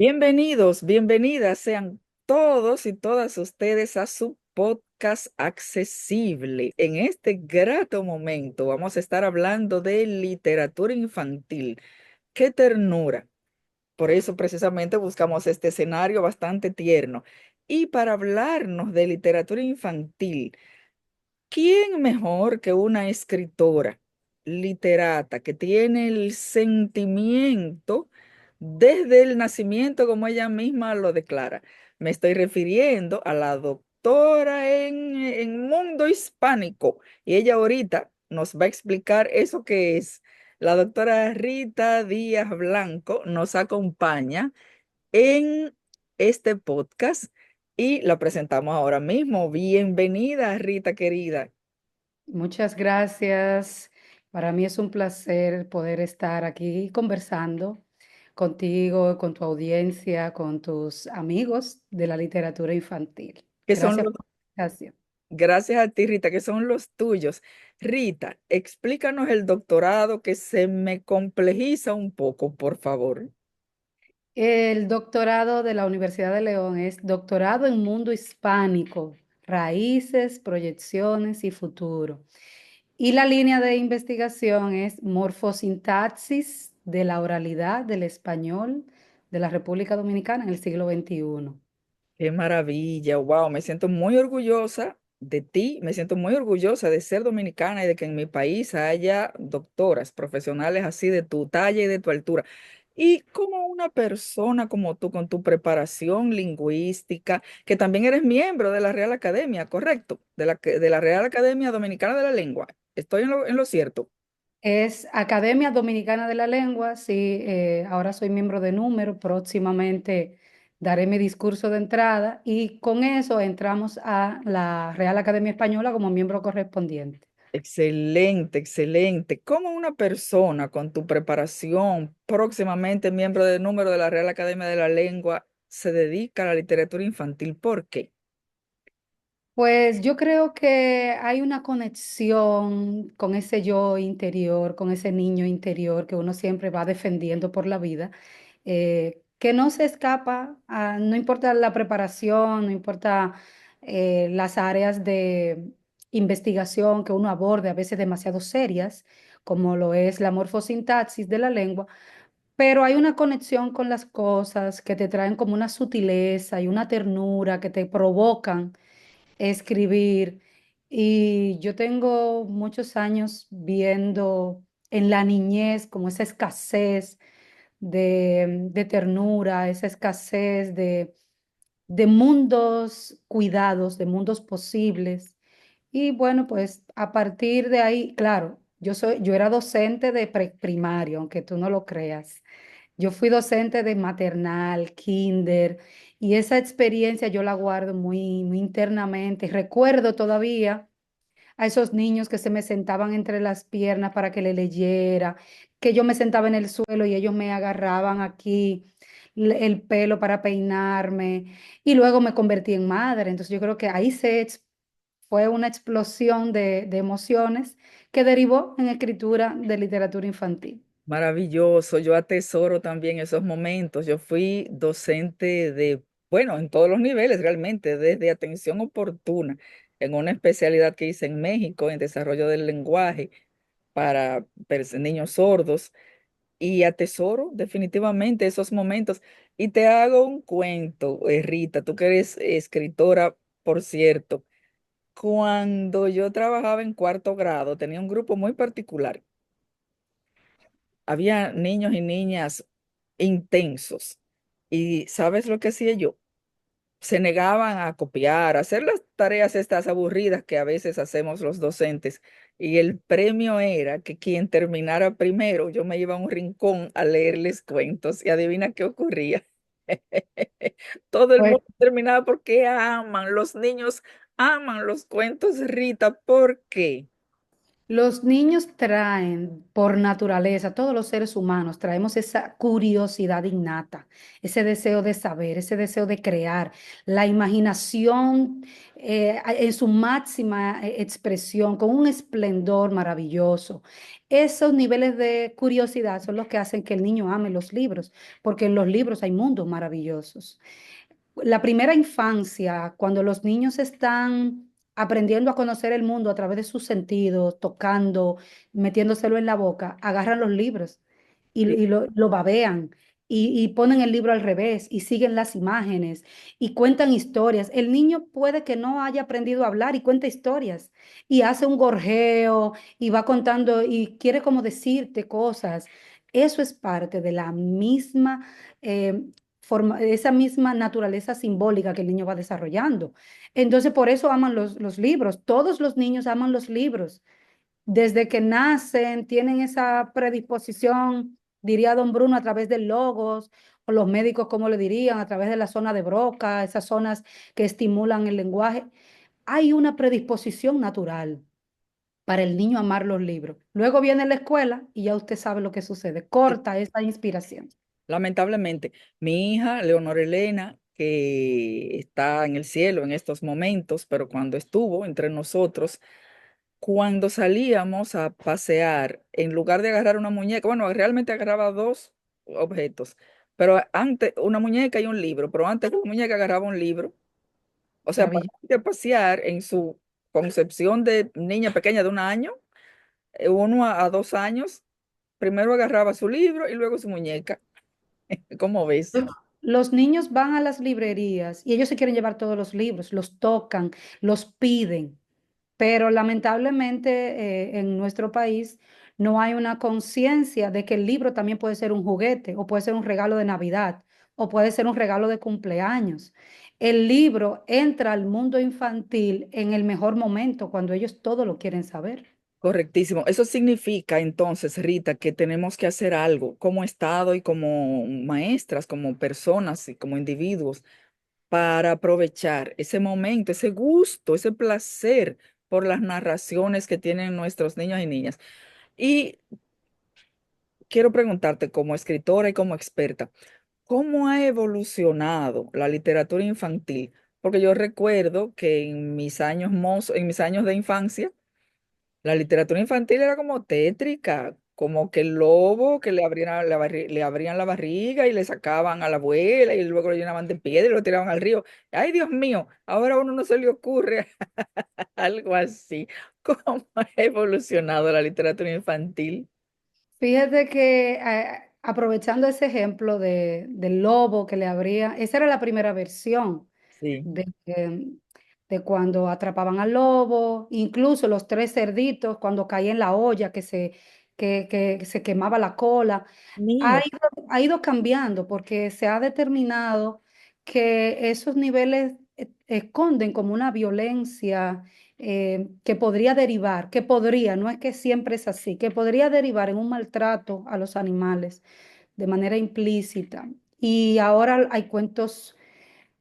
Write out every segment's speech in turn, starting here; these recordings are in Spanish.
Bienvenidos, bienvenidas sean todos y todas ustedes a su podcast accesible. En este grato momento vamos a estar hablando de literatura infantil. ¡Qué ternura! Por eso precisamente buscamos este escenario bastante tierno. Y para hablarnos de literatura infantil, ¿quién mejor que una escritora literata que tiene el sentimiento desde el nacimiento, como ella misma lo declara? Me estoy refiriendo a la doctora en mundo hispánico y ella ahorita nos va a explicar eso que es. La doctora Rita Díaz Blanco nos acompaña en este podcast y la presentamos ahora mismo. Bienvenida, Rita querida. Muchas gracias. Para mí es un placer poder estar aquí conversando contigo, con tu audiencia, con tus amigos de la literatura infantil. Que son Gracias los, por la invitación. gracias a ti, Rita, que son los tuyos. Rita, explícanos el doctorado que se me complejiza un poco, por favor. El doctorado de la Universidad de León es doctorado en mundo hispánico, raíces, proyecciones y futuro. Y la línea de investigación es morfosintaxis de la oralidad del español de la República Dominicana en el siglo XXI. Qué maravilla, wow, me siento muy orgullosa de ti, me siento muy orgullosa de ser dominicana y de que en mi país haya doctoras profesionales así de tu talla y de tu altura. Y como una persona como tú, con tu preparación lingüística, que también eres miembro de la Real Academia, ¿correcto? De la Real Academia Dominicana de la Lengua. ¿Estoy en lo cierto? Es Academia Dominicana de la Lengua, sí, ahora soy miembro de número, próximamente daré mi discurso de entrada y con eso entramos a la Real Academia Española como miembro correspondiente. Excelente, excelente. ¿Cómo una persona con tu preparación, próximamente miembro del número de la Real Academia de la Lengua, se dedica a la literatura infantil? ¿Por qué? Pues yo creo que hay una conexión con ese yo interior, con ese niño interior que uno siempre va defendiendo por la vida, que no se escapa, no importa la preparación, no importa las áreas de investigación que uno aborde, a veces demasiado serias, como lo es la morfosintaxis de la lengua, pero hay una conexión con las cosas que te traen como una sutileza y una ternura que te provocan escribir. Y yo tengo muchos años viendo en la niñez como esa escasez de ternura, esa escasez de mundos cuidados, de mundos posibles. Y bueno, pues a partir de ahí, claro, yo era docente de preprimario, aunque tú no lo creas. Yo fui docente de maternal, kinder, y esa experiencia yo la guardo muy, muy internamente. Recuerdo todavía a esos niños que se me sentaban entre las piernas para que le leyera, que yo me sentaba en el suelo y ellos me agarraban aquí el pelo para peinarme, y luego me convertí en madre. Entonces yo creo que ahí fue una explosión de emociones que derivó en escritura de literatura infantil. Maravilloso. Yo atesoro también esos momentos. Yo fui docente de, bueno, en todos los niveles realmente, desde atención oportuna, en una especialidad que hice en México en desarrollo del lenguaje para niños sordos. Y atesoro definitivamente esos momentos. Y te hago un cuento, Rita, tú que eres escritora, por cierto. Cuando yo trabajaba en cuarto grado, tenía un grupo muy particular. Había niños y niñas intensos. ¿Y sabes lo que hacía yo? Se negaban a copiar, a hacer las tareas estas aburridas que a veces hacemos los docentes. Y el premio era que quien terminara primero, yo me iba a un rincón a leerles cuentos. Y adivina qué ocurría. Todo el Pues mundo terminaba porque aman, los niños aman los cuentos, Rita. ¿Por qué? Los niños traen por naturaleza, todos los seres humanos traemos esa curiosidad innata, ese deseo de saber, ese deseo de crear, la imaginación en su máxima expresión, con un esplendor maravilloso. Esos niveles de curiosidad son los que hacen que el niño ame los libros, porque en los libros hay mundos maravillosos. La primera infancia, cuando los niños están aprendiendo a conocer el mundo a través de sus sentidos, tocando, metiéndoselo en la boca, agarran los libros Sí, y lo babean y ponen el libro al revés y siguen las imágenes y cuentan historias. El niño puede que no haya aprendido a hablar y cuenta historias y hace un gorjeo y va contando y quiere como decirte cosas. Eso es parte de la misma esa misma naturaleza simbólica que el niño va desarrollando. Entonces, por eso aman los libros. Todos los niños aman los libros. Desde que nacen, tienen esa predisposición, diría don Bruno, a través de logos, o los médicos, como le dirían, a través de la zona de Broca, esas zonas que estimulan el lenguaje. Hay una predisposición natural para el niño amar los libros. Luego viene la escuela y ya usted sabe lo que sucede. sí. Corta esa inspiración. Lamentablemente, mi hija, Leonor Elena, que está en el cielo en estos momentos, pero cuando estuvo entre nosotros, cuando salíamos a pasear, en lugar de agarrar una muñeca, bueno, realmente agarraba dos objetos, pero antes una muñeca y un libro, pero antes la muñeca agarraba un libro. O sea, para Maravilloso. ir a pasear en su concepción de niña pequeña de 1 año, 1 a 2 años, primero agarraba su libro y luego su muñeca. ¿Cómo ves? Los niños van a las librerías y ellos se quieren llevar todos los libros, los tocan, los piden, pero lamentablemente en nuestro país no hay una conciencia de que el libro también puede ser un juguete o puede ser un regalo de Navidad o puede ser un regalo de cumpleaños. El libro entra al mundo infantil en el mejor momento, cuando ellos todo lo quieren saber. Correctísimo. Eso significa entonces, Rita, que tenemos que hacer algo como Estado y como maestras, como personas y como individuos para aprovechar ese momento, ese gusto, ese placer por las narraciones que tienen nuestros niños y niñas. Y quiero preguntarte como escritora y como experta, ¿cómo ha evolucionado la literatura infantil? Porque yo recuerdo que en mis años en mis años de infancia, la literatura infantil era como tétrica, como que el lobo que le abrían la barriga y le sacaban a la abuela y luego lo llenaban de piedra y lo tiraban al río. Ay, Dios mío, ahora a uno no se le ocurre algo así. ¿Cómo ha evolucionado la literatura infantil? Fíjate que aprovechando ese ejemplo del lobo que le abría, esa era la primera versión Sí. de cuando atrapaban al lobo, incluso los tres cerditos, cuando caía en la olla que se quemaba la cola. Ha Mío. ido, ha ido cambiando porque se ha determinado que esos niveles esconden como una violencia que podría derivar, que podría, no es que siempre es así, que podría derivar en un maltrato a los animales de manera implícita. Y ahora hay cuentos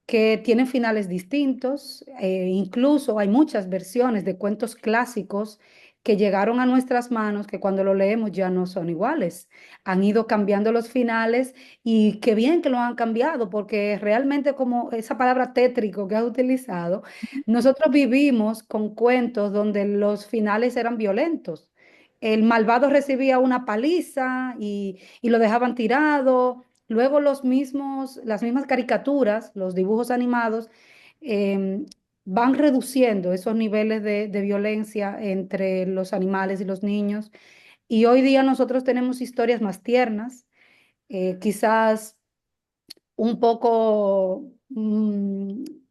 que tienen finales distintos, incluso hay muchas versiones de cuentos clásicos que llegaron a nuestras manos que cuando lo leemos ya no son iguales. Han ido cambiando los finales y qué bien que lo han cambiado porque realmente como esa palabra tétrico que has utilizado, nosotros vivimos con cuentos donde los finales eran violentos. El malvado recibía una paliza y lo dejaban tirado. Luego las mismas caricaturas, los dibujos animados, em, van reduciendo esos niveles de violencia entre los animales y los niños. Y hoy día nosotros tenemos historias más tiernas, quizás un poco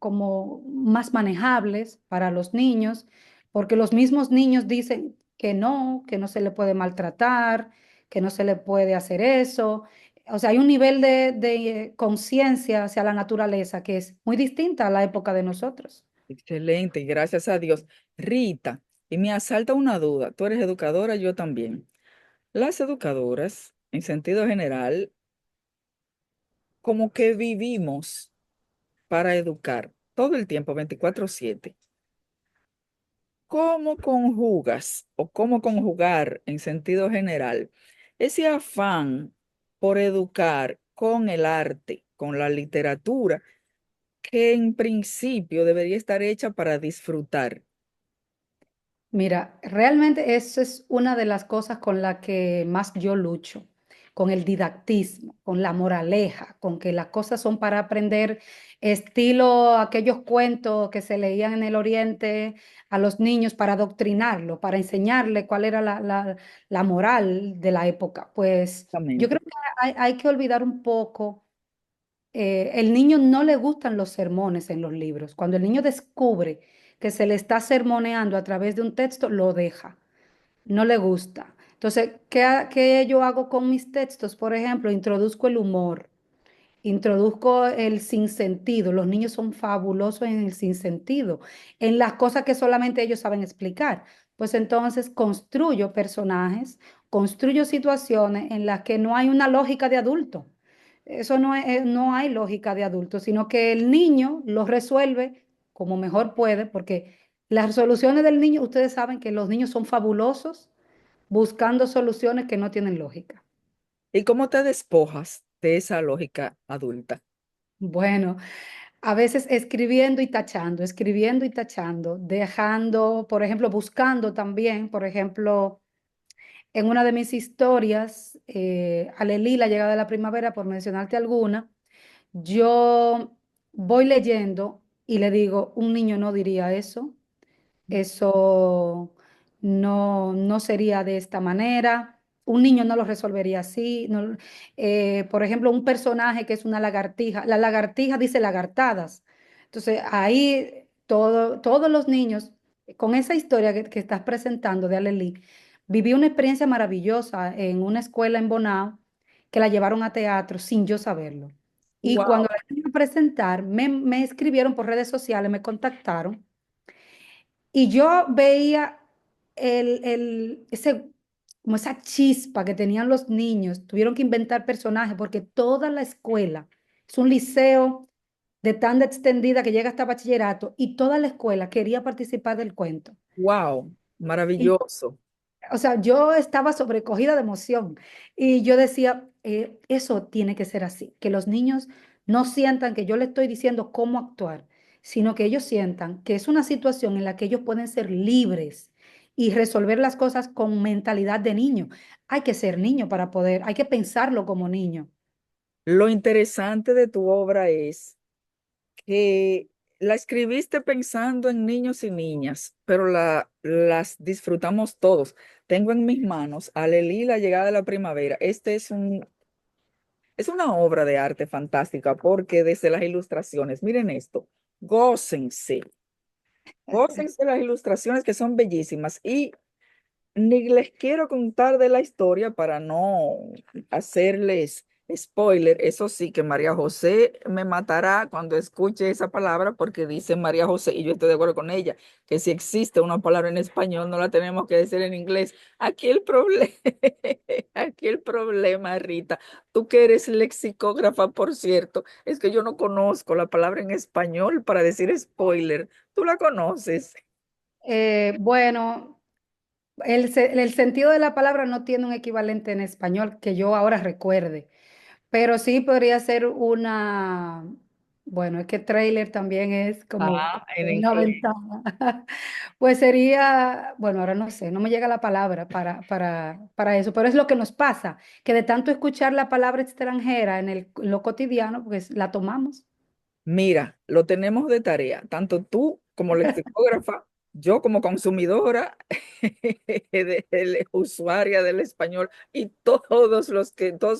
como más manejables para los niños, porque los mismos niños dicen que no se le puede maltratar, que no se le puede hacer eso. O sea, hay un nivel de conciencia hacia la naturaleza que es muy distinta a la época de nosotros. Excelente, gracias a Dios. Rita, y me asalta una duda. Tú eres educadora, yo también. Las educadoras, en sentido general, como que vivimos para educar todo el tiempo, 24/7. ¿cómo conjugas o cómo conjugar en sentido general ese afán por educar con el arte, con la literatura, que en principio debería estar hecha para disfrutar? Mira, realmente eso es una de las cosas con la que más yo lucho, con el didactismo, con la moraleja, con que las cosas son para aprender, estilo aquellos cuentos que se leían en el Oriente a los niños para adoctrinarlos, para enseñarles cuál era la moral de la época. Pues yo Exactamente. creo que hay que olvidar un poco. El niño no le gustan los sermones en los libros. Cuando el niño descubre que se le está sermoneando a través de un texto, lo deja. No le gusta. Entonces, ¿qué yo hago con mis textos? Por ejemplo, introduzco el humor. Introduzco el sinsentido. Los niños son fabulosos en el sinsentido, en las cosas que solamente ellos saben explicar. Pues entonces construyo personajes, construyo situaciones en las que no hay una lógica de adulto. Eso no hay lógica de adulto, sino que el niño lo resuelve como mejor puede, porque las resoluciones del niño, ustedes saben que los niños son fabulosos buscando soluciones que no tienen lógica. ¿Y cómo te despojas de esa lógica adulta? Bueno. A veces escribiendo y tachando, dejando, por ejemplo, buscando también, por ejemplo, en una de mis historias, Alelí, la llegada de la primavera, por mencionarte alguna, yo voy leyendo y le digo, un niño no diría eso, eso no sería de esta manera. Un niño no lo resolvería así. Por ejemplo, un personaje que es una lagartija. La lagartija dice lagartadas. Entonces, ahí todos los niños, con esa historia que estás presentando de Alelí, viví una experiencia maravillosa en una escuela en Bonao que la llevaron a teatro sin yo saberlo. Y cuando Wow, la iban a presentar, me escribieron por redes sociales, me contactaron y yo veía como esa chispa que tenían los niños. Tuvieron que inventar personajes porque toda la escuela es un liceo de tanda extendida que llega hasta bachillerato y toda la escuela quería participar del cuento. wow, Y maravilloso. o sea, yo estaba sobrecogida de emoción y yo decía, eso tiene que ser así, que los niños no sientan que yo les estoy diciendo cómo actuar, sino que ellos sientan que es una situación en la que ellos pueden ser libres y resolver las cosas con mentalidad de niño. Hay que ser niño para poder, hay que pensarlo como niño. Lo interesante de tu obra es que la escribiste pensando en niños y niñas, pero las disfrutamos todos. Tengo en mis manos Alelí, la llegada de la primavera. Es una obra de arte fantástica porque desde las ilustraciones, miren esto, gócense, gócense las ilustraciones que son bellísimas y ni les quiero contar de la historia para no hacerles spoiler. Eso sí, que María José me matará cuando escuche esa palabra porque dice María José, y yo estoy de acuerdo con ella, que si existe una palabra en español no la tenemos que decir en inglés. Aquí el problema, aquí el problema, Rita, tú que eres lexicógrafa, por cierto, es que yo no conozco la palabra en español para decir spoiler. ¿Tú la conoces? Bueno, el sentido de la palabra no tiene un equivalente en español que yo ahora recuerde. Pero sí podría ser bueno, es que trailer también es como Ah, en una inglés. ventana. Pues sería, bueno, ahora no sé, no me llega la palabra para eso, pero es lo que nos pasa, que de tanto escuchar la palabra extranjera en lo cotidiano, pues la tomamos. Mira, lo tenemos de tarea, tanto tú como lexicógrafa, yo como consumidora, usuaria del español y todos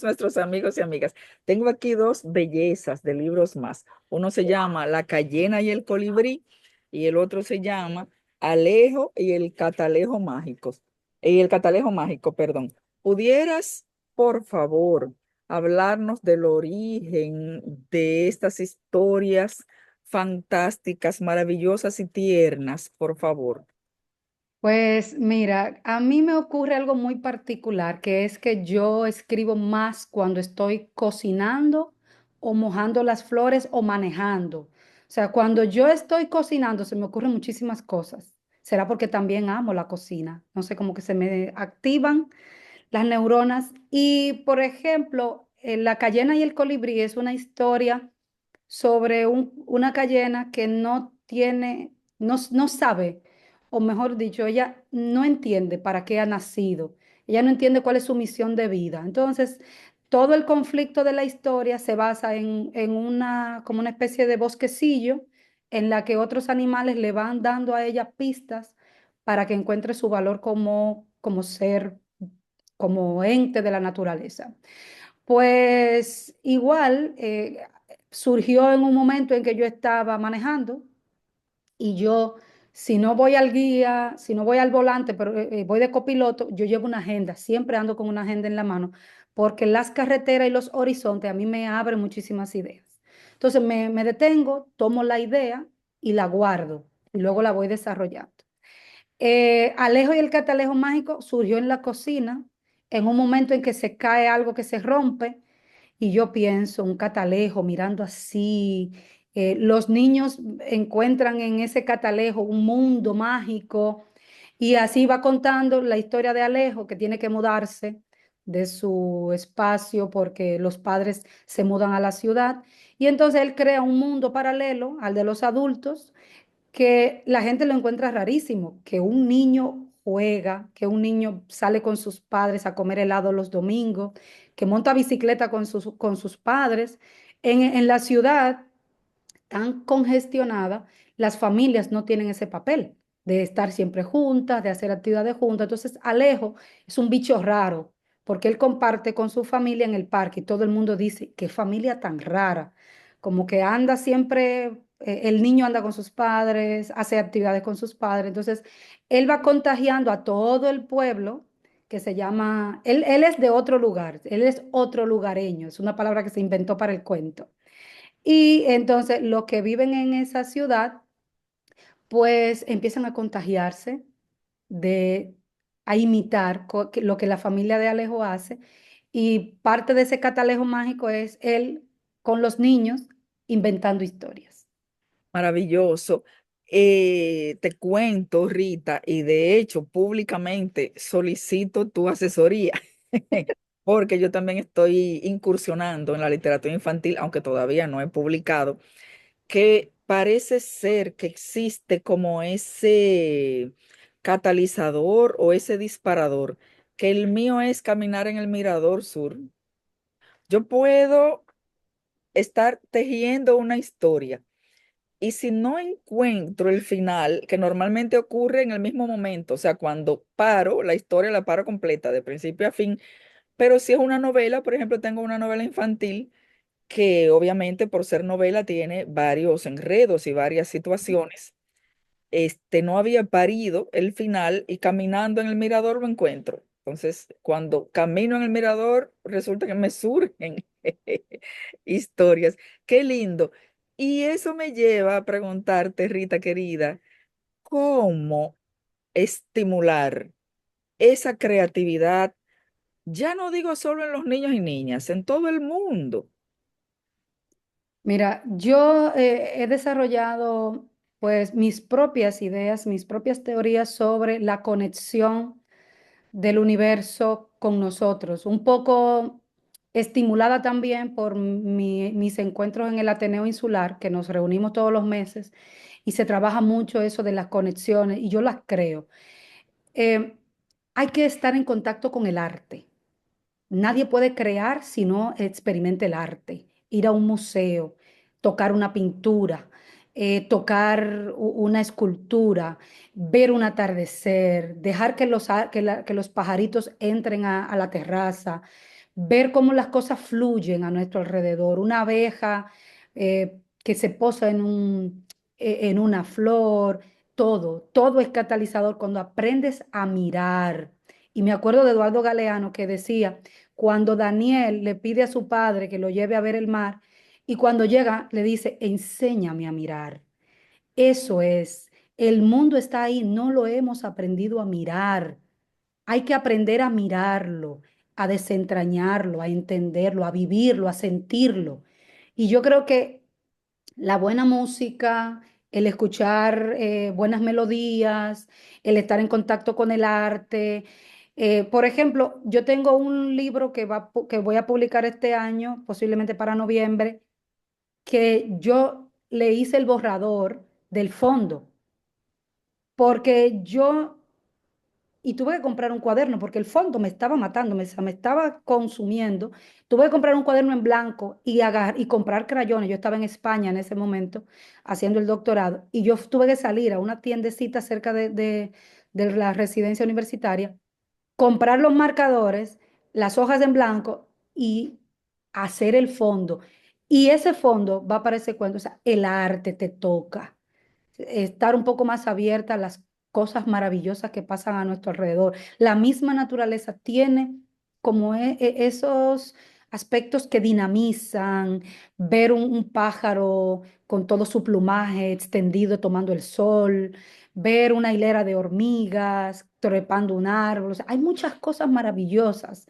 nuestros amigos y amigas. Tengo aquí dos bellezas de libros más. Uno se llama La cayena y el colibrí y el otro se llama Alejo y el catalejo mágicos. Y el catalejo mágico, perdón. ¿Pudieras, por favor, hablarnos del origen de estas historias fantásticas, maravillosas y tiernas, por favor? Pues mira, a mí me ocurre algo muy particular, que es que yo escribo más cuando estoy cocinando o mojando las flores o manejando. O sea, cuando yo estoy cocinando se me ocurren muchísimas cosas. será porque también amo la cocina. No sé, como que se me activan las neuronas. Y, por ejemplo, La cayena y el colibrí es una historia sobre una cayena que no tiene, no sabe, o mejor dicho, ella no entiende para qué ha nacido. Ella no entiende cuál es su misión de vida. Entonces, todo el conflicto de la historia se basa en una, como una especie de bosquecillo en la que otros animales le van dando a ella pistas para que encuentre su valor como ser, como ente de la naturaleza. Pues igual surgió en un momento en que yo estaba manejando y yo, si no voy al guía, si no voy al volante, pero voy de copiloto, yo llevo una agenda, siempre ando con una agenda en la mano, porque las carreteras y los horizontes a mí me abren muchísimas ideas. Entonces me detengo, tomo la idea y la guardo y luego la voy desarrollando. Alejo y el catalejo mágico surgió en la cocina, en un momento en que se cae algo que se rompe, y yo pienso, un catalejo mirando así, los niños encuentran en ese catalejo un mundo mágico, y así va contando la historia de Alejo, que tiene que mudarse de su espacio porque los padres se mudan a la ciudad, y entonces él crea un mundo paralelo al de los adultos que la gente lo encuentra rarísimo, que un niño juega, que un niño sale con sus padres a comer helado los domingos, que monta bicicleta con sus padres. En la ciudad tan congestionada, las familias no tienen ese papel de estar siempre juntas, de hacer actividades juntas. Entonces, Alejo es un bicho raro, porque él comparte con su familia en el parque y todo el mundo dice, qué familia tan rara, como que anda siempre, el niño anda con sus padres, hace actividades con sus padres. Entonces, él va contagiando a todo el pueblo que se llama, él es de otro lugar, él es otro lugareño, es una palabra que se inventó para el cuento. Y entonces los que viven en esa ciudad, pues empiezan a contagiarse de, a imitar lo que la familia de Alejo hace. Y parte de ese catalejo mágico es él con los niños inventando historias. Maravilloso. Te cuento, Rita, y de hecho públicamente solicito tu asesoría, porque yo también estoy incursionando en la literatura infantil, aunque todavía no he publicado, que parece ser que existe como ese catalizador o ese disparador, que el mío es caminar en el Mirador Sur. Yo puedo estar tejiendo una historia y si no encuentro el final, que normalmente ocurre en el mismo momento, o sea, cuando paro, la historia la paro completa, de principio a fin, pero si es una novela, por ejemplo, tengo una novela infantil que obviamente por ser novela tiene varios enredos y varias situaciones. No había parido el final y caminando en el mirador lo encuentro. Entonces, cuando camino en el mirador, resulta que me surgen historias. Qué lindo. Y eso me lleva a preguntarte, Rita querida, ¿cómo estimular esa creatividad? Ya no digo solo en los niños y niñas, en todo el mundo. Mira, yo he desarrollado pues mis propias ideas, mis propias teorías sobre la conexión del universo con nosotros, un poco estimulada también por mis encuentros en el Ateneo Insular, que nos reunimos todos los meses y se trabaja mucho eso de las conexiones y yo las creo. Eh, Hay que estar en contacto con el arte. Nadie puede crear si no experimenta el arte, ir a un museo, tocar una pintura, tocar una escultura, ver un atardecer, dejar que que los pajaritos entren a la terraza, ver cómo las cosas fluyen a nuestro alrededor, una abeja que se posa en una flor, todo es catalizador cuando aprendes a mirar. Y me acuerdo de Eduardo Galeano que decía, cuando Daniel le pide a su padre que lo lleve a ver el mar y cuando llega le dice, enséñame a mirar. Eso es, el mundo está ahí, no lo hemos aprendido a mirar. Hay que aprender a mirarlo, a desentrañarlo, a entenderlo, a vivirlo, a sentirlo. Y yo creo que la buena música, el escuchar buenas melodías, el estar en contacto con el arte. Por ejemplo, yo tengo un libro que voy a publicar este año, posiblemente para noviembre, que yo le hice el borrador del fondo, porque yo y tuve que comprar un cuaderno porque el fondo me estaba matando, me estaba consumiendo. Tuve que comprar un cuaderno en blanco y comprar crayones. Yo estaba en España en ese momento haciendo el doctorado y yo tuve que salir a una tiendecita cerca de la residencia universitaria, comprar los marcadores, las hojas en blanco y hacer el fondo. Y ese fondo va para ese cuento, o sea, el arte te toca estar un poco más abierta a las cosas maravillosas que pasan a nuestro alrededor. La misma naturaleza tiene como esos aspectos que dinamizan, ver un pájaro con todo su plumaje extendido tomando el sol, ver una hilera de hormigas trepando un árbol. O sea, hay muchas cosas maravillosas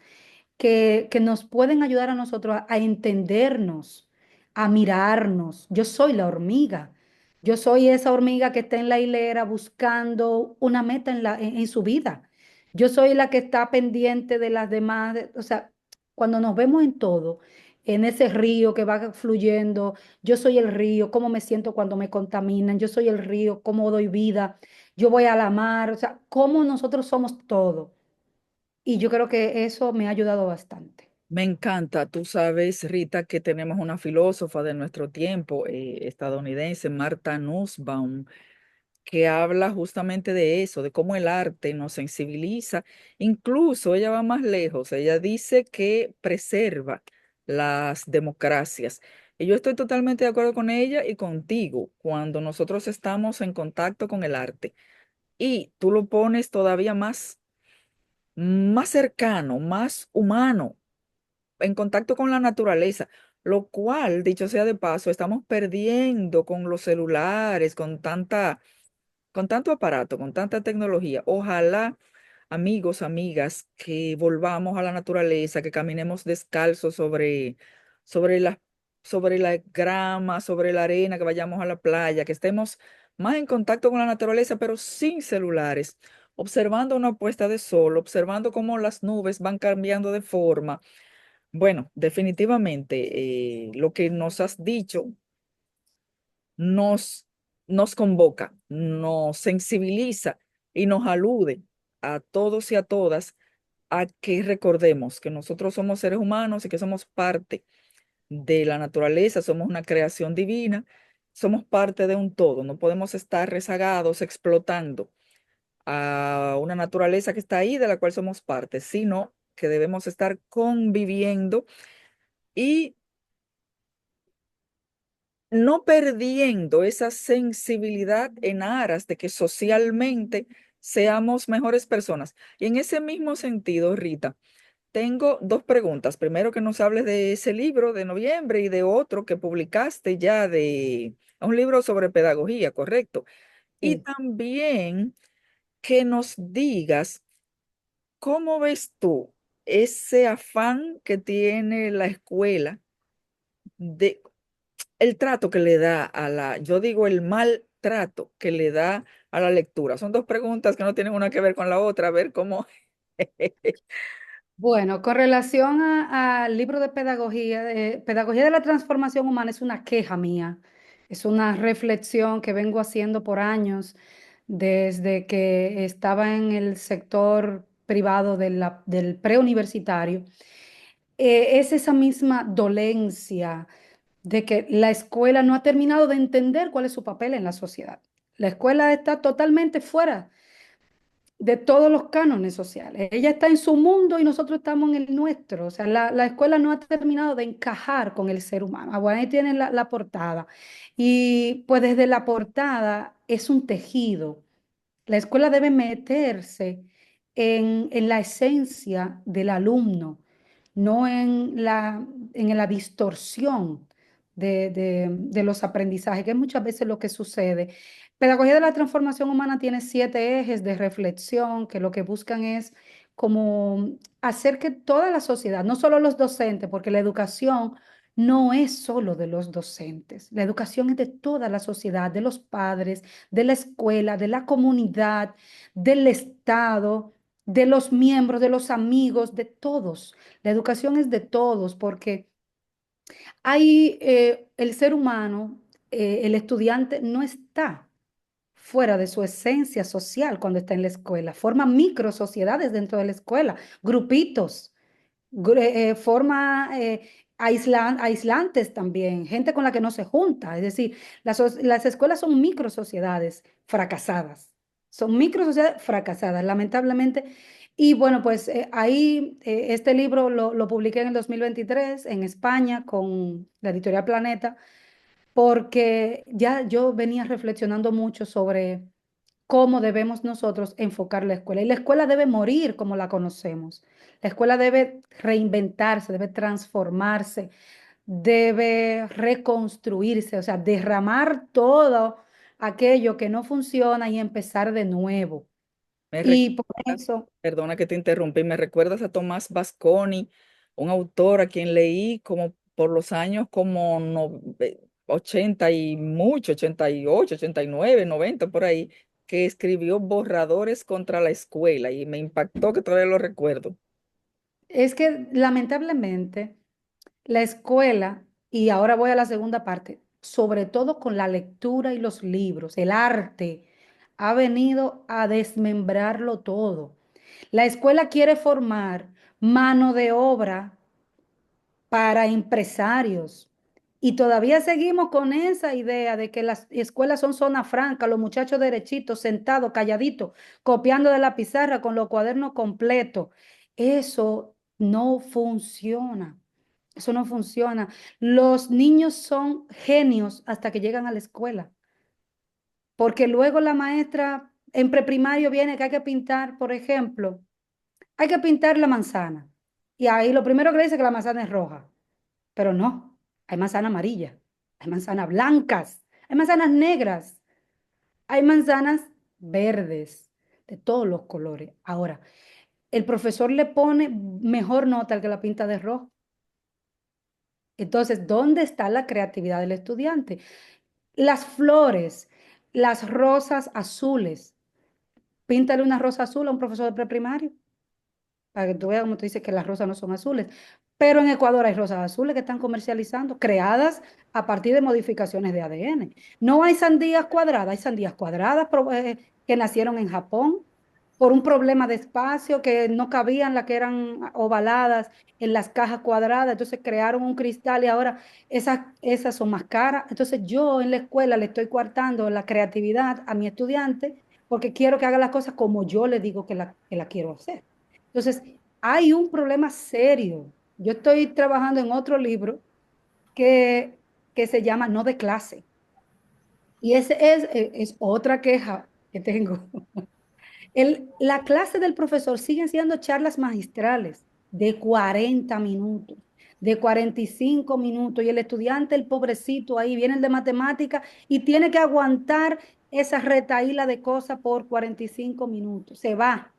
que nos pueden ayudar a nosotros a entendernos, a mirarnos. Yo soy la hormiga. Yo soy esa hormiga que está en la hilera buscando una meta en su vida. Yo soy la que está pendiente de las demás. O sea, cuando nos vemos en todo, en ese río que va fluyendo, yo soy el río, cómo me siento cuando me contaminan, yo soy el río, cómo doy vida, yo voy a la mar, o sea, cómo nosotros somos todo. Y yo creo que eso me ha ayudado bastante. Me encanta. Tú sabes, Rita, que tenemos una filósofa de nuestro tiempo, estadounidense, Martha Nussbaum, que habla justamente de eso, de cómo el arte nos sensibiliza. Incluso ella va más lejos. Ella dice que preserva las democracias. Y yo estoy totalmente de acuerdo con ella y contigo cuando nosotros estamos en contacto con el arte. Y tú lo pones todavía más cercano, más humano, en contacto con la naturaleza, lo cual, dicho sea de paso, estamos perdiendo con los celulares, con tanto aparato, con tanta tecnología. Ojalá, amigos, amigas, que volvamos a la naturaleza, que caminemos descalzos sobre la, sobre la grama, sobre la arena, que vayamos a la playa, que estemos más en contacto con la naturaleza, pero sin celulares, observando una puesta de sol, observando cómo las nubes van cambiando de forma. Bueno, definitivamente, lo que nos has dicho nos, nos convoca, nos sensibiliza y nos alude a todos y a todas a que recordemos que nosotros somos seres humanos y que somos parte de la naturaleza, somos una creación divina, somos parte de un todo, no podemos estar rezagados explotando a una naturaleza que está ahí, de la cual somos parte, sino que debemos estar conviviendo y no perdiendo esa sensibilidad en aras de que socialmente seamos mejores personas. Y en ese mismo sentido, Rita, tengo dos preguntas. Primero, que nos hables de ese libro de noviembre y de otro que publicaste ya de un libro sobre pedagogía, ¿correcto? Y Sí. también que nos digas cómo ves tú ese afán que tiene la escuela de el trato que le da yo digo el mal trato que le da a la lectura. Son dos preguntas que no tienen una que ver con la otra, a ver cómo. Bueno, con relación al libro de Pedagogía de la Transformación Humana, es una queja mía, es una reflexión que vengo haciendo por años, desde que estaba en el sector privado del preuniversitario. Es esa misma dolencia de que la escuela no ha terminado de entender cuál es su papel en la sociedad. La escuela está totalmente fuera de todos los cánones sociales. Ella está en su mundo y nosotros estamos en el nuestro. O sea, la escuela no ha terminado de encajar con el ser humano. Ah, bueno, ahí tienen la portada. Y pues desde la portada es un tejido. La escuela debe meterse en la esencia del alumno, no en la distorsión de los aprendizajes, que es muchas veces lo que sucede. Pedagogía de la transformación humana tiene 7 ejes de reflexión que lo que buscan es como hacer que toda la sociedad, no solo los docentes, porque la educación no es solo de los docentes. La educación es de toda la sociedad, de los padres, de la escuela, de la comunidad, del Estado, de los miembros, de los amigos, de todos. La educación es de todos porque hay el ser humano, el estudiante no está fuera de su esencia social cuando está en la escuela. Forma micro sociedades dentro de la escuela, grupitos, forma aislantes también, gente con la que no se junta. Es decir, las escuelas son micro sociedades fracasadas. Son micro sociedades fracasadas, lamentablemente. Y bueno, pues ahí este libro lo publiqué en el 2023 en España con la editorial Planeta, porque ya yo venía reflexionando mucho sobre cómo debemos nosotros enfocar la escuela. Y la escuela debe morir como la conocemos. La escuela debe reinventarse, debe transformarse, debe reconstruirse, o sea, derramar todo aquello que no funciona y empezar de nuevo. Me Y por recuerdas, eso perdona que te interrumpí, me recuerdas a Tomás Basconi, un autor a quien leí como por los años como 80 y mucho, 88, 89, 90 por ahí, que escribió Borradores contra la escuela y me impactó que todavía lo recuerdo. es que lamentablemente la escuela, y ahora voy a la segunda parte, sobre todo con la lectura y los libros, el arte, ha venido a desmembrarlo todo. La escuela quiere formar mano de obra para empresarios. Y todavía seguimos con esa idea de que las escuelas son zona franca, los muchachos derechitos, sentados, calladitos, copiando de la pizarra con los cuadernos completos. Eso no funciona. Eso no funciona. Los niños son genios hasta que llegan a la escuela, porque luego la maestra en preprimario viene que hay que pintar, por ejemplo, hay que pintar la manzana. Y ahí lo primero que le dice es que la manzana es roja. Pero no, hay manzana amarilla, hay manzanas blancas, hay manzanas negras, hay manzanas verdes, de todos los colores. Ahora, el profesor le pone mejor nota al que la pinta de rojo. Entonces, ¿dónde está la creatividad del estudiante? Las flores, las rosas azules. Píntale una rosa azul a un profesor de preprimario, para que tú veas como tú dices que las rosas no son azules. Pero en Ecuador hay rosas azules que están comercializando, creadas a partir de modificaciones de ADN. No hay sandías cuadradas, hay sandías cuadradas que nacieron en Japón por un problema de espacio, que no cabían las que eran ovaladas en las cajas cuadradas, entonces crearon un cristal y ahora esas son más caras. Entonces yo en la escuela le estoy coartando la creatividad a mi estudiante porque quiero que haga las cosas como yo le digo que la quiero hacer. Entonces, hay un problema serio. Yo estoy trabajando en otro libro que se llama No de clase. Y ese es otra queja que tengo. La clase del profesor siguen siendo charlas magistrales de 40 minutos, de 45 minutos, y el estudiante, el pobrecito ahí, viene el de matemática y tiene que aguantar esa retaíla de cosas por 45 minutos. Se va.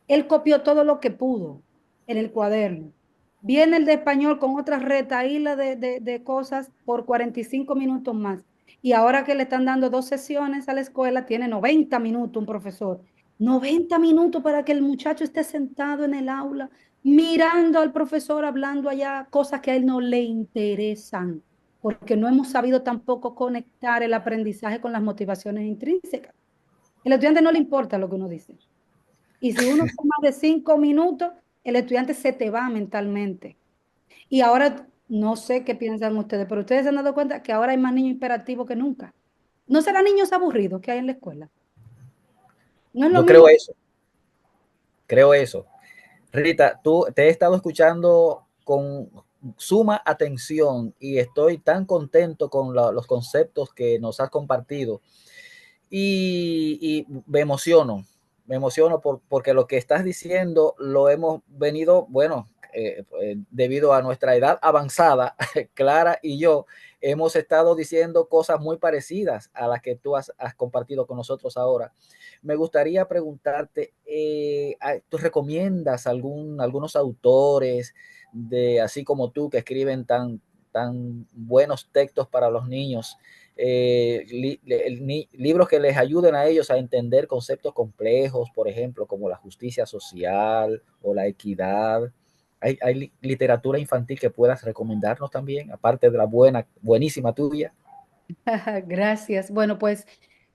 Él copió todo lo que pudo en el cuaderno. Viene el de español con otra retaíla de cosas por 45 minutos más. Y ahora que le están dando 2 sesiones a la escuela, tiene 90 minutos un profesor. 90 minutos para que el muchacho esté sentado en el aula, mirando al profesor, hablando allá cosas que a él no le interesan, porque no hemos sabido tampoco conectar el aprendizaje con las motivaciones intrínsecas. El estudiante no le importa lo que uno dice. Y si uno toma de 5 minutos, el estudiante se te va mentalmente. Y ahora, no sé qué piensan ustedes, pero ustedes se han dado cuenta que ahora hay más niños imperativos que nunca. ¿No serán niños aburridos que hay en la escuela? No es lo Yo mismo. creo eso. Rita, tú te he estado escuchando con suma atención y estoy tan contento con los conceptos que nos has compartido y me emociono porque lo que estás diciendo lo hemos venido, bueno, debido a nuestra edad avanzada, Clara y yo hemos estado diciendo cosas muy parecidas a las que tú has compartido con nosotros ahora. Me gustaría preguntarte, ¿tú recomiendas algunos autores de así como tú que escriben tan buenos textos para los niños, libros que les ayuden a ellos a entender conceptos complejos, por ejemplo, como la justicia social o la equidad. Hay literatura infantil que puedas recomendarnos también, aparte de la buenísima tuya. Gracias. Bueno, pues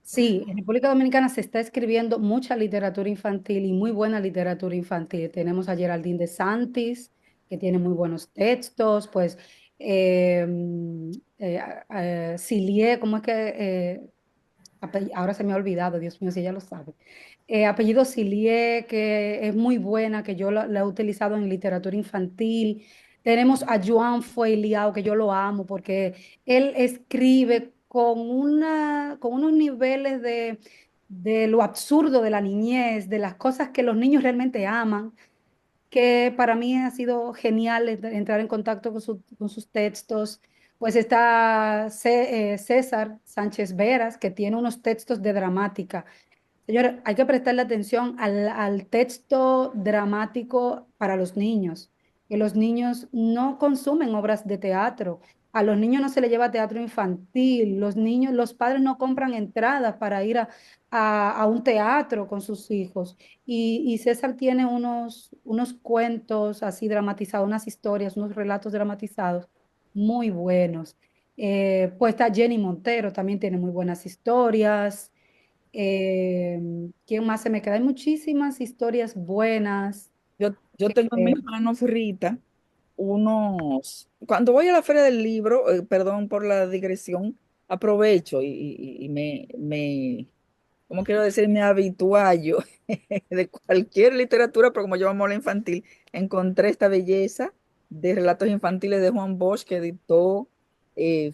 sí, en República Dominicana se está escribiendo mucha literatura infantil y muy buena literatura infantil. Tenemos a Geraldine de Santis, que tiene muy buenos textos, pues eh, Cilie, ¿cómo es que? Ahora se me ha olvidado, Dios mío, si ella lo sabe. Apellido Cilie, que es muy buena, que yo la he utilizado en literatura infantil. Tenemos a Joan Liao, que yo lo amo porque él escribe con unos niveles de lo absurdo de la niñez, de las cosas que los niños realmente aman, que para mí ha sido genial entrar en contacto con sus textos. Pues está César Sánchez Veras, que tiene unos textos de dramática. Señores, hay que prestarle atención al texto dramático para los niños, que los niños no consumen obras de teatro. A los niños no se les lleva teatro infantil, los niños, los padres no compran entradas para ir a un teatro con sus hijos. Y César tiene unos cuentos así dramatizados, unas historias, unos relatos dramatizados muy buenos. Pues está Jenny Montero, también tiene muy buenas historias. Eh, ¿Quién más se me queda? Hay muchísimas historias buenas. Yo tengo en Eh, mis manos, Rita, cuando voy a la feria del libro, perdón por la digresión, aprovecho y ¿cómo quiero decir? Me habituallo de cualquier literatura, pero como yo amo la infantil, encontré esta belleza de relatos infantiles de Juan Bosch que editó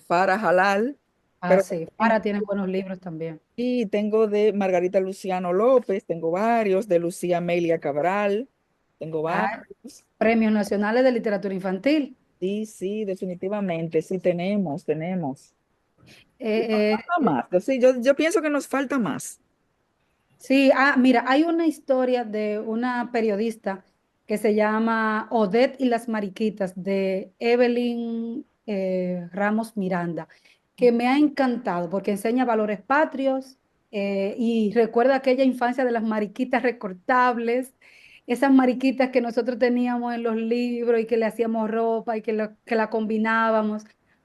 Farah Halal, pero sí, también Para tiene buenos libros también. y tengo de Margarita Luciano López, tengo varios, de Lucía Amelia Cabral, tengo Ah, varios. Premios Nacionales de Literatura Infantil. Sí, sí, definitivamente, sí tenemos. Y nos Eh, falta más, sí, yo pienso que nos falta más. Sí, mira, hay una historia de una periodista que se llama Odette y las Mariquitas de Evelyn Ramos Miranda, que me ha encantado porque enseña valores patrios y recuerda aquella infancia de las mariquitas recortables, esas mariquitas que nosotros teníamos en los libros y que le hacíamos ropa y que la combinábamos.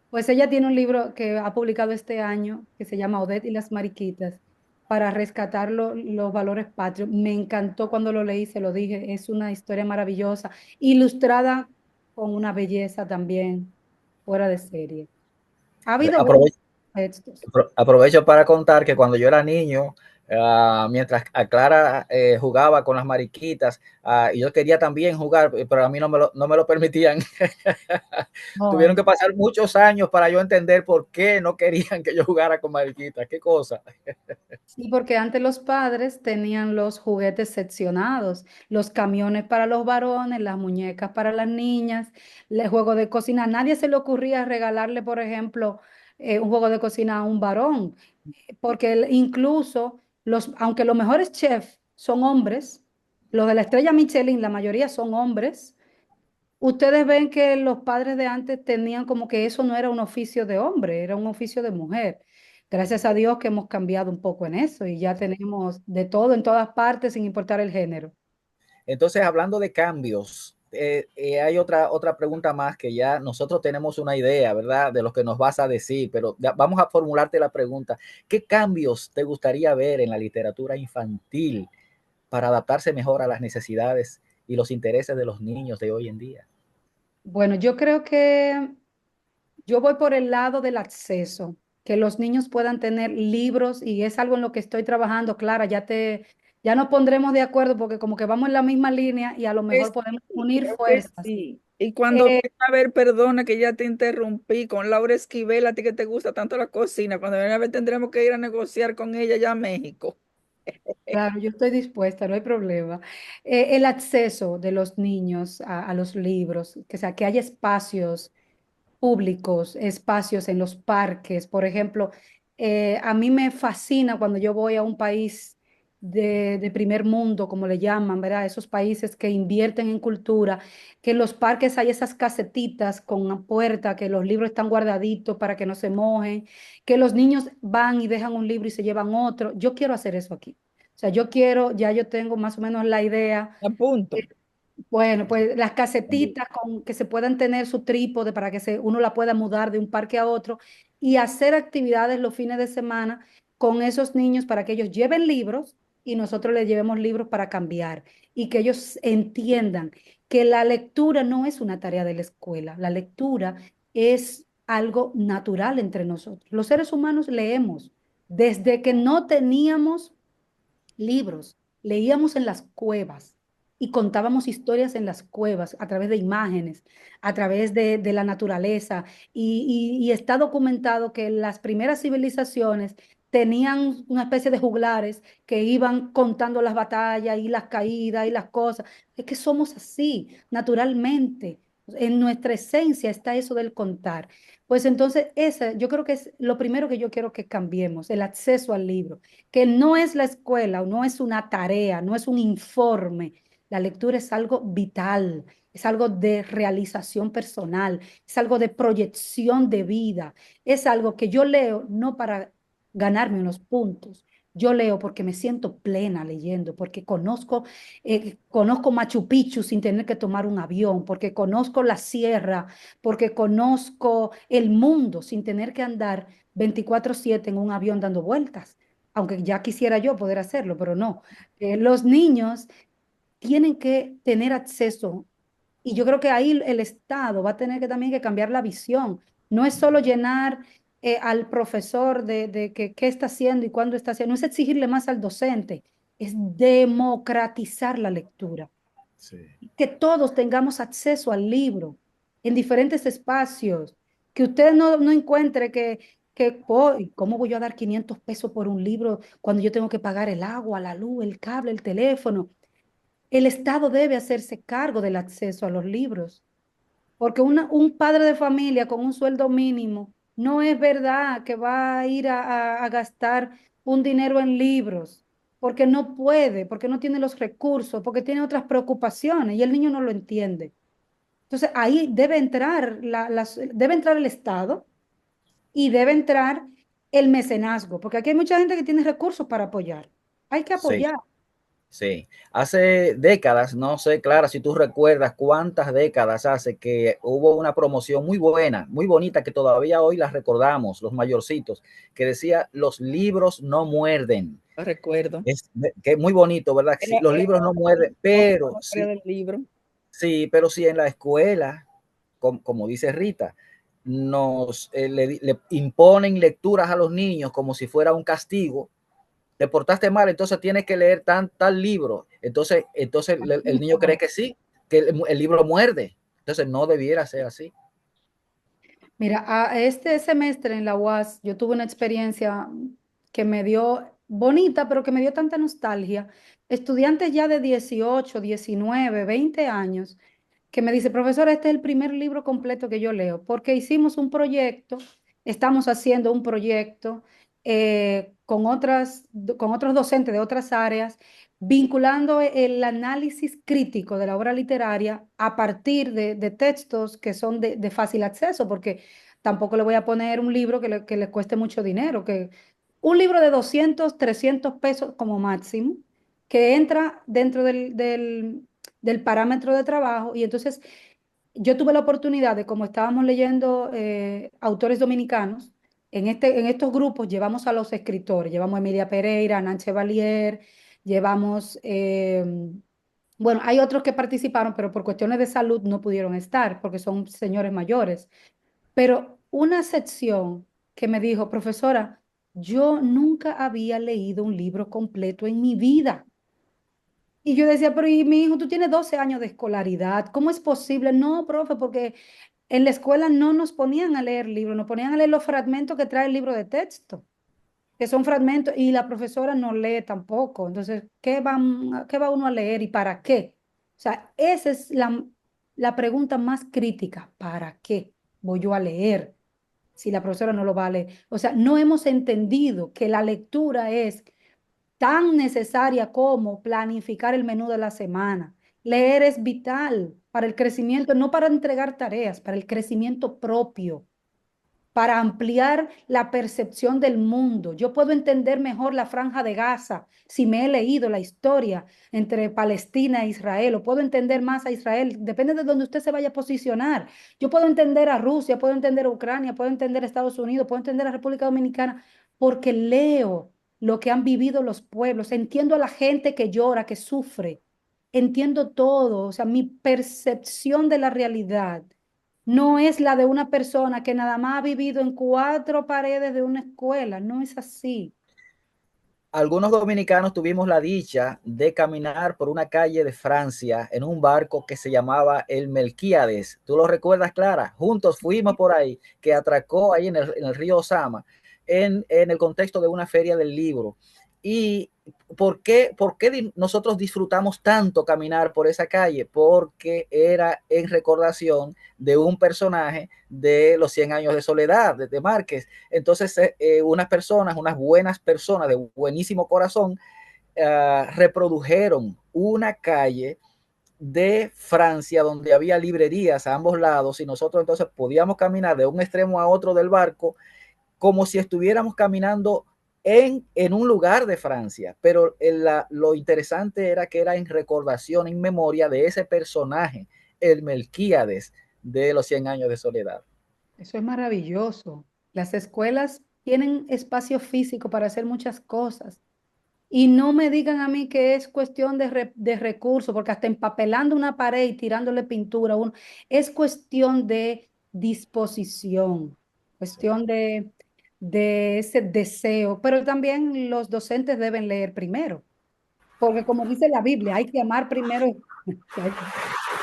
Pues ella tiene un libro que ha publicado este año que se llama Odette y las Mariquitas para rescatar los valores patrios. Me encantó cuando lo leí, se lo dije, es una historia maravillosa, ilustrada con una belleza también fuera de serie. Ha habido buenos Aprovecho, textos. aprovecho para contar que cuando yo era niño, mientras a Clara jugaba con las mariquitas, y yo quería también jugar, pero a mí no me lo permitían. Tuvieron No, que pasar muchos años para yo entender por qué no querían que yo jugara con mariquitas. Qué cosa. sí, porque antes los padres tenían los juguetes seccionados, los camiones para los varones, las muñecas para las niñas, el juego de cocina. A nadie se le ocurría regalarle, por ejemplo, un juego de cocina a un varón, porque incluso aunque los mejores chefs son hombres, los de la estrella Michelin, la mayoría son hombres. Ustedes ven que los padres de antes tenían como que eso no era un oficio de hombre, era un oficio de mujer. Gracias a Dios que hemos cambiado un poco en eso y ya tenemos de todo en todas partes sin importar el género. Entonces, hablando de cambios, hay otra pregunta más que ya nosotros tenemos una idea, ¿verdad? De lo que nos vas a decir, pero vamos a formularte la pregunta. ¿Qué cambios te gustaría ver en la literatura infantil para adaptarse mejor a las necesidades y los intereses de los niños de hoy en día? Bueno, yo creo que yo voy por el lado del acceso, que los niños puedan tener libros y es algo en lo que estoy trabajando. Clara, ya nos pondremos de acuerdo porque como que vamos en la misma línea y a lo mejor podemos Sí, unir creo que fuerzas. sí. Y cuando Eh, venga a ver, perdona que ya te interrumpí, con Laura Esquivel, a ti que te gusta tanto la cocina, cuando venga a ver tendremos que ir a negociar con ella ya a México. Claro, yo estoy dispuesta, no hay problema. El acceso de los niños a los libros, que sea, que haya espacios públicos, espacios en los parques, por ejemplo, a mí me fascina cuando yo voy a un país de primer mundo, como le llaman, ¿verdad? Esos países que invierten en cultura, que en los parques hay esas casetitas con una puerta, que los libros están guardaditos para que no se mojen, que los niños van y dejan un libro y se llevan otro. Yo quiero hacer eso aquí. O sea, yo quiero, ya yo tengo más o menos la idea. A punto. Bueno, pues las casetitas con que se puedan tener su trípode para que uno la pueda mudar de un parque a otro y hacer actividades los fines de semana con esos niños para que ellos lleven libros y nosotros les llevemos libros para cambiar y que ellos entiendan que la lectura no es una tarea de la escuela, la lectura es algo natural entre nosotros. Los seres humanos leemos desde que no teníamos libros, leíamos en las cuevas y contábamos historias en las cuevas a través de imágenes, a través de la naturaleza. Y está documentado que las primeras civilizaciones tenían una especie de juglares que iban contando las batallas y las caídas y las cosas. Es que somos así, naturalmente. En nuestra esencia está eso del contar. Pues entonces, ese, yo creo que es lo primero que yo quiero que cambiemos, el acceso al libro, que no es la escuela, no es una tarea, no es un informe. La lectura es algo vital, es algo de realización personal, es algo de proyección de vida, es algo que yo leo no para ganarme unos puntos. Yo leo porque me siento plena leyendo, porque conozco Machu Picchu sin tener que tomar un avión, porque conozco la sierra, porque conozco el mundo sin tener que andar 24/7 en un avión dando vueltas, aunque ya quisiera yo poder hacerlo, pero no. Los niños tienen que tener acceso y yo creo que ahí el Estado va a tener que también que cambiar la visión. No es solo llenar al profesor de que, qué está haciendo y cuándo está haciendo, no es exigirle más al docente, es democratizar la lectura, Sí. que todos tengamos acceso al libro en diferentes espacios, que usted no encuentre que oh, ¿cómo voy yo a dar 500 pesos por un libro cuando yo tengo que pagar el agua, la luz, el cable, el teléfono? El Estado debe hacerse cargo del acceso a los libros, porque un padre de familia con un sueldo mínimo no es verdad que va a ir a gastar un dinero en libros, porque no puede, porque no tiene los recursos, porque tiene otras preocupaciones y el niño no lo entiende. Entonces ahí debe entrar, debe entrar el Estado y debe entrar el mecenazgo, porque aquí hay mucha gente que tiene recursos para apoyar. Hay que Sí. apoyar. Sí, hace décadas, no sé, Clara, si tú recuerdas cuántas décadas hace que hubo una promoción muy buena, muy bonita, que todavía hoy la recordamos, los mayorcitos, que decía, los libros no muerden. Lo recuerdo. Es que muy bonito, ¿verdad? Sí, los Era libros no muerden, pero la feria sí, del libro. sí, pero sí en la escuela, como dice Rita, le imponen lecturas a los niños como si fuera un castigo. Te portaste mal, entonces tienes que leer tal libro. Entonces el niño cree que sí, que el libro muerde. Entonces no debiera ser así. Mira, este semestre en la UAS yo tuve una experiencia que me dio bonita, pero que me dio tanta nostalgia. Estudiantes ya de 18, 19, 20 años, que me dice, profesor, este es el primer libro completo que yo leo, porque hicimos un proyecto, estamos haciendo un proyecto con otros docentes de otras áreas, vinculando el análisis crítico de la obra literaria a partir de textos que son de fácil acceso, porque tampoco le voy a poner un libro que le cueste mucho dinero, que un libro de 200 300 pesos como máximo, que entra dentro del parámetro de trabajo. Y entonces yo tuve la oportunidad de, como estábamos leyendo autores dominicanos, en estos grupos llevamos a los escritores, llevamos a Emilia Pereira, a Nanche Valier, llevamos, bueno, hay otros que participaron, pero por cuestiones de salud no pudieron estar, porque son señores mayores. Pero una sección que me dijo, profesora, yo nunca había leído un libro completo en mi vida. Y yo decía, pero y mi hijo, tú tienes 12 años de escolaridad, ¿cómo es posible? No, profe, porque en la escuela no nos ponían a leer libros, nos ponían a leer los fragmentos que trae el libro de texto, que son fragmentos, y la profesora no lee tampoco. Entonces, qué va uno a leer y para qué? O sea, esa es la pregunta más crítica. ¿Para qué voy yo a leer si la profesora no lo va a leer? O sea, no hemos entendido que la lectura es tan necesaria como planificar el menú de la semana. Leer es vital para el crecimiento, no para entregar tareas, para el crecimiento propio, para ampliar la percepción del mundo. Yo puedo entender mejor la Franja de Gaza si me he leído la historia entre Palestina e Israel, o puedo entender más a Israel, depende de donde usted se vaya a posicionar. Yo puedo entender a Rusia, puedo entender a Ucrania, puedo entender a Estados Unidos, puedo entender a República Dominicana, porque leo lo que han vivido los pueblos, entiendo a la gente que llora, que sufre, entiendo todo, o sea, mi percepción de la realidad no es la de una persona que nada más ha vivido en cuatro paredes de una escuela, no es así. Algunos dominicanos tuvimos la dicha de caminar por una calle de Francia en un barco que se llamaba el Melquíades. ¿Tú lo recuerdas, Clara? Juntos fuimos por ahí, que atracó ahí en el río Osama, en el contexto de una feria del libro. ¿Y por qué nosotros disfrutamos tanto caminar por esa calle? Porque era en recordación de un personaje de los 100 años de soledad de Márquez. Entonces, unas buenas personas de buenísimo corazón, reprodujeron una calle de Francia donde había librerías a ambos lados y nosotros entonces podíamos caminar de un extremo a otro del barco como si estuviéramos caminando en un lugar de Francia, pero lo interesante era que era en recordación, en memoria de ese personaje, el Melquíades de los 100 años de soledad. Eso es maravilloso. Las escuelas tienen espacio físico para hacer muchas cosas. Y no me digan a mí que es cuestión de recursos, porque hasta empapelando una pared y tirándole pintura, es cuestión de disposición, cuestión de ese deseo. Pero también los docentes deben leer primero, porque como dice la Biblia, hay que amar primero.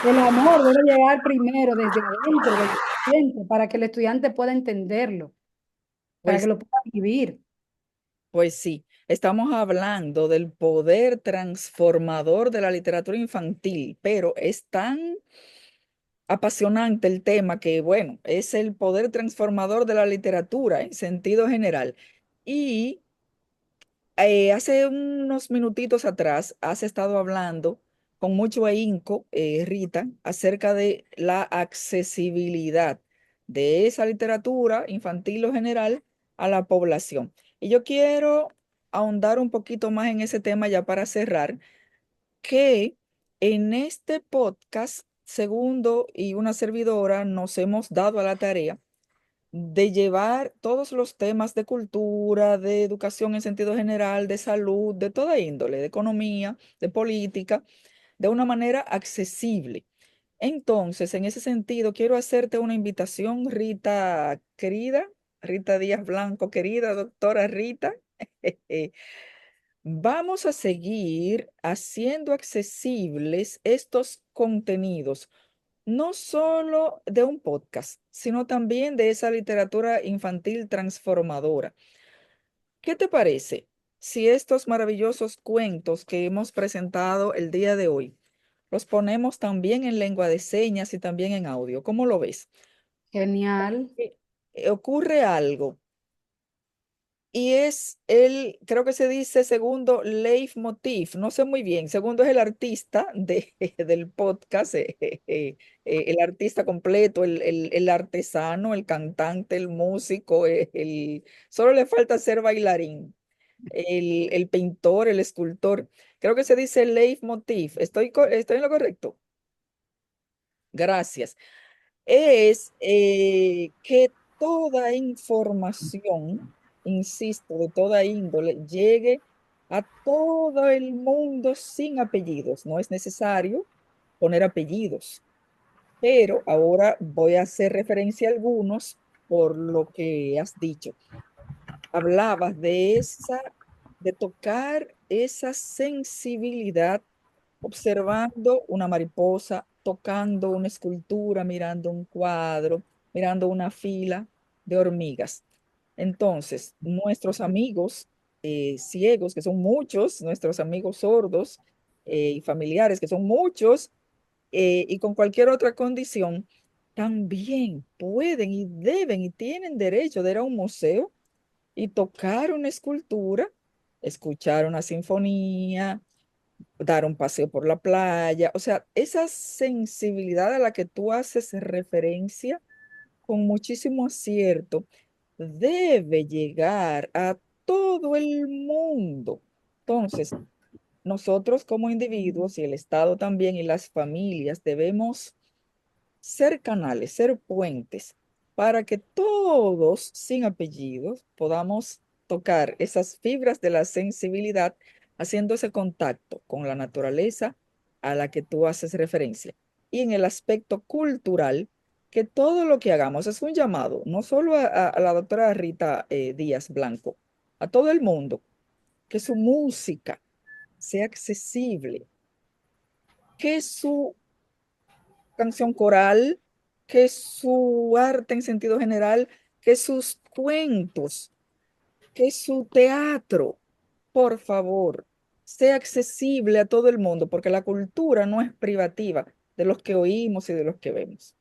El amor debe llegar primero desde adentro del estudiante para que el estudiante pueda entenderlo, para que Pues, lo pueda vivir. pues sí, estamos hablando del poder transformador de la literatura infantil, pero es tan apasionante el tema que, bueno, es el poder transformador de la literatura en sentido general. Y hace unos minutitos atrás has estado hablando con mucho ahínco, Rita, acerca de la accesibilidad de esa literatura infantil o general a la población. Y yo quiero ahondar un poquito más en ese tema ya para cerrar, que en este podcast, Segundo y una servidora, nos hemos dado a la tarea de llevar todos los temas de cultura, de educación en sentido general, de salud, de toda índole, de economía, de política, de una manera accesible. Entonces, en ese sentido, quiero hacerte una invitación, Rita querida, Rita Díaz Blanco, querida doctora Rita. Vamos a seguir haciendo accesibles estos contenidos, no solo de un podcast, sino también de esa literatura infantil transformadora. ¿Qué te parece si estos maravillosos cuentos que hemos presentado el día de hoy los ponemos también en lengua de señas y también en audio? ¿Cómo lo ves? Genial. Ocurre algo. Y es el, creo que se dice segundo leitmotiv, no sé muy bien. Segundo es el artista del podcast, el artista completo, el artesano, el cantante, el músico, solo le falta ser bailarín, el pintor, el escultor. Creo que se dice leitmotiv. ¿Estoy en lo correcto? Gracias. Es que toda información, insisto, de toda índole, llegue a todo el mundo sin apellidos. No es necesario poner apellidos, pero ahora voy a hacer referencia a algunos por lo que has dicho. Hablabas de tocar esa sensibilidad observando una mariposa, tocando una escultura, mirando un cuadro, mirando una fila de hormigas. Entonces, nuestros amigos ciegos, que son muchos, nuestros amigos sordos y familiares, que son muchos, y con cualquier otra condición, también pueden y deben y tienen derecho de ir a un museo y tocar una escultura escuchar una sinfonía, dar un paseo por la playa. O sea, esa sensibilidad a la que tú haces referencia con muchísimo acierto debe llegar a todo el mundo. Entonces, nosotros como individuos y el Estado también y las familias debemos ser canales, ser puentes para que todos, sin apellidos, podamos tocar esas fibras de la sensibilidad, haciendo ese contacto con la naturaleza a la que tú haces referencia. Y en el aspecto cultural, que todo lo que hagamos es un llamado, no solo a la doctora Rita Díaz Blanco, a todo el mundo, que su música sea accesible, que su canción coral, que su arte en sentido general, que sus cuentos, que su teatro, por favor, sea accesible a todo el mundo, porque la cultura no es privativa de los que oímos y de los que vemos.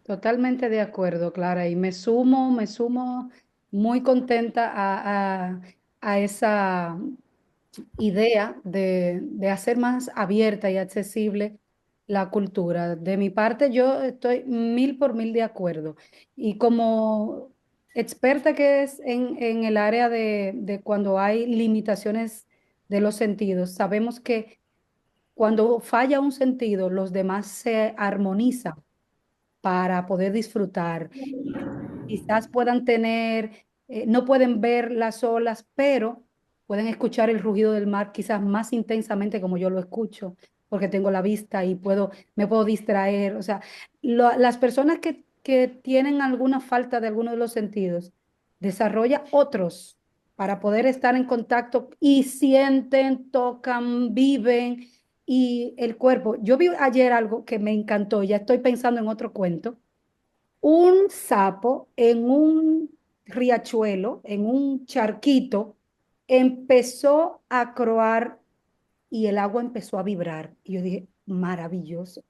Totalmente de acuerdo, Clara, y me sumo muy contenta a esa idea de hacer más abierta y accesible la cultura. De mi parte, yo estoy 1000 por 1000 de acuerdo. Y como experta que es en el área de cuando hay limitaciones de los sentidos, sabemos que cuando falla un sentido, los demás se armonizan para poder disfrutar. Quizás puedan tener, no pueden ver las olas, pero pueden escuchar el rugido del mar quizás más intensamente como yo lo escucho, porque tengo la vista y me puedo distraer. O sea, las personas que tienen alguna falta de alguno de los sentidos, desarrolla otros para poder estar en contacto y sienten, tocan, viven y el cuerpo. Yo vi ayer algo que me encantó, ya estoy pensando en otro cuento, un sapo en un riachuelo, en un charquito, empezó a croar y el agua empezó a vibrar. Y yo dije, maravilloso,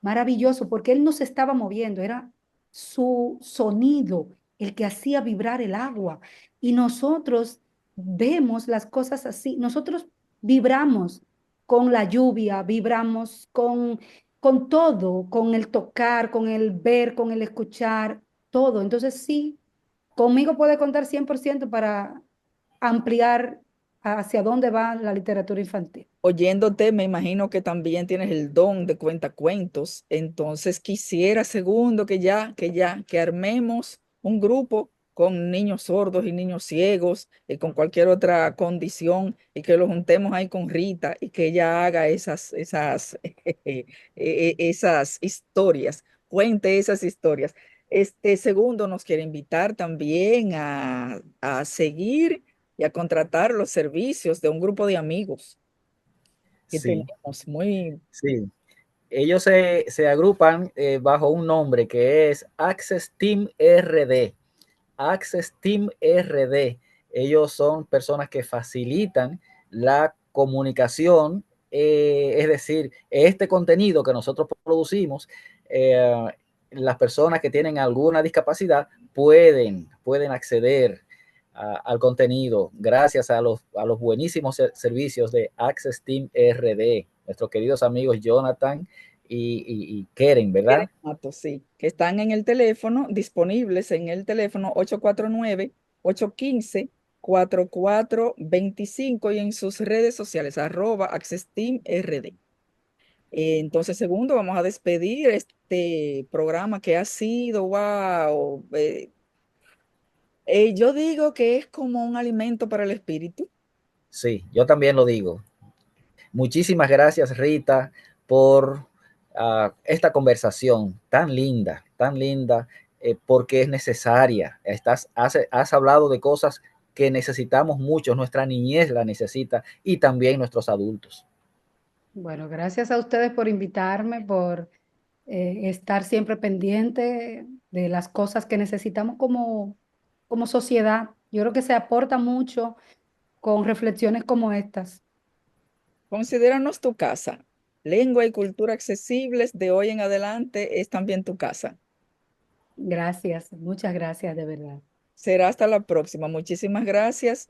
maravilloso, porque él no se estaba moviendo, era su sonido el que hacía vibrar el agua. Y nosotros vemos las cosas así, nosotros vibramos con la lluvia, vibramos con todo, con el tocar, con el ver, con el escuchar, todo. Entonces sí, conmigo puede contar 100% para ampliar hacia dónde va la literatura infantil. Oyéndote, me imagino que también tienes el don de cuentacuentos. Entonces quisiera, segundo, que armemos un grupo con niños sordos y niños ciegos y con cualquier otra condición y que lo juntemos ahí con Rita y que ella haga esas historias, cuente esas historias. Este segundo nos quiere invitar también a seguir y a contratar los servicios de un grupo de amigos que Sí, tenemos muy sí. Ellos se agrupan bajo un nombre que es Access Team RD. Access Team RD. Ellos son personas que facilitan la comunicación, es decir, este contenido que nosotros producimos, las personas que tienen alguna discapacidad pueden acceder al contenido gracias a los buenísimos servicios de Access Team RD, nuestros queridos amigos Jonathan y Keren, ¿verdad? Mato, sí, que están en el teléfono, disponibles en el teléfono 849-815-4425 y en sus redes sociales, @AccessTeamRD. Entonces, segundo, vamos a despedir este programa que ha sido, wow, yo digo que es como un alimento para el espíritu. Sí, yo también lo digo. Muchísimas gracias, Rita, por esta conversación tan linda, porque es necesaria. Has hablado de cosas que necesitamos mucho, nuestra niñez la necesita y también nuestros adultos. Bueno, gracias a ustedes por invitarme, por estar siempre pendiente de las cosas que necesitamos como sociedad. Yo creo que se aporta mucho con reflexiones como estas. Considéranos tu casa. Lengua y cultura accesibles de hoy en adelante es también tu casa. Gracias, muchas gracias de verdad. Será hasta la próxima. Muchísimas gracias,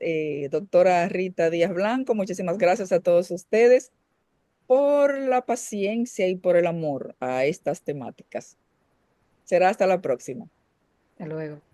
doctora Rita Díaz Blanco. Muchísimas gracias a todos ustedes por la paciencia y por el amor a estas temáticas. Será hasta la próxima. Hasta luego.